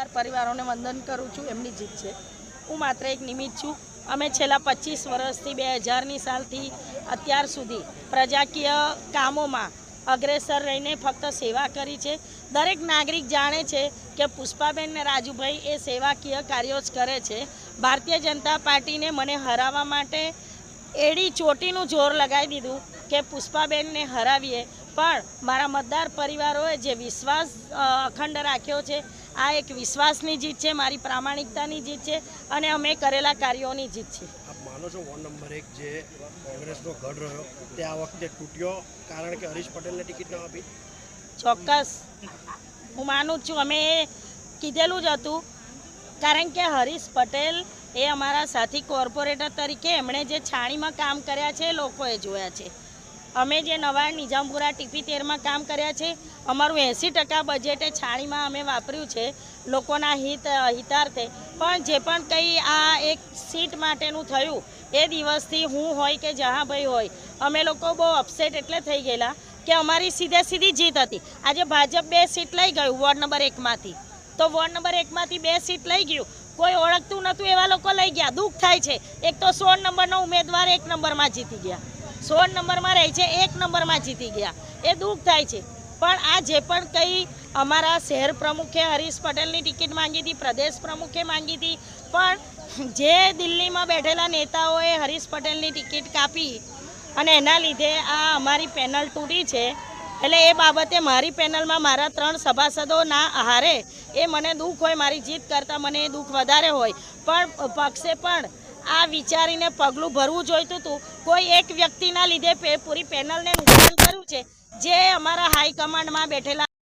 મતદાર પરિવારોને વંદન કરું છું। એમની જીત છે, હું માત્ર એક નિમિત્ત છું। અમે છેલ્લા 25 વર્ષથી 2000ની સાલથી અત્યાર સુધી પ્રજાકીય કામોમાં અગ્રેસર રહીને ફક્ત સેવા કરી છે। દરેક નાગરિક જાણે છે કે પુષ્પાબેન ને રાજુભાઈ એ સેવાકીય કાર્યો જ કરે છે। ભારતીય જનતા પાર્ટીને મને હરાવવા માટે એડી ચોટીનું જોર લગાવી દીધું કે પુષ્પાબેનને હરાવીએ, પણ મારા મતદાર પરિવારોએ જે વિશ્વાસ અખંડ રાખ્યો છે, આ એક વિશ્વાસની જીત છે, મારી પ્રામાણિકતાની જીત છે અને અમે કરેલા કાર્યોની જીત છે। આપ માનો છો વોર્ડ નંબર 1 જે કોંગ્રેસનો ગઢ રહ્યો તે આ વખતે તૂટ્યો કારણ કે હરીશ પટેલને ટિકિટ ન આપી? ચોક્કસ હું માનું છું, અમે કીધેલું જ હતું, કારણ કે હરીશ પટેલ એ અમારા સાથી કોર્પોરેટર તરીકે એમણે જે છાણીમાં કામ કર્યા છે લોકોએ જોયા છે। અમે જે નવા નિઝામપુરા TP13માં કામ કર્યા છે, અમારું 80% બજેટ એ છાણીમાં અમે વાપર્યું છે લોકોના હિતાર્થે। પણ જે પણ કંઈ આ એક સીટ માટેનું થયું એ દિવસથી હું હોય કે જહાંભાઈ હોય, અમે લોકો બહુ અપસેટ એટલે થઈ ગયેલા કે અમારી સીધી જીત હતી। આજે ભાજપ 2 સીટ લઈ ગયું વોર્ડ નંબર 1માંથી, તો વોર્ડ નંબર 1માંથી 2 સીટ લઈ ગયું, કોઈ ઓળખતું નહોતું એવા લોકો લઈ ગયા। દુઃખ થાય છે, એક તો 16 નંબરનો ઉમેદવાર 1 નંબરમાં જીતી ગયા, 16 નંબરમાં રહે છે 1 નંબરમાં જીતી ગયા, એ દુઃખ થાય છે। પણ આ જે પણ કંઈ અમારા શહેર પ્રમુખે હરીશ પટેલની ટિકિટ માંગી હતી, પ્રદેશ પ્રમુખે માંગી હતી, પણ જે દિલ્હીમાં બેઠેલા નેતાઓએ હરીશ પટેલની ટિકિટ કાપી અને એના લીધે આ અમારી પેનલ તૂટી છે। એટલે એ બાબતે મારી પેનલમાં મારા 3 સભાસદો ના હારે એ મને દુઃખ હોય, મારી જીત કરતાં મને એ દુઃખ વધારે હોય, પણ પક્ષે પણ આ વિચારીને પગલું ભરવું જોઈતું હતું। કોઈ એક વ્યક્તિના લીધે પૂરી પેનલને નુકસાન કર્યું છે, જે અમારા હાઈકમાન્ડમાં બેઠેલા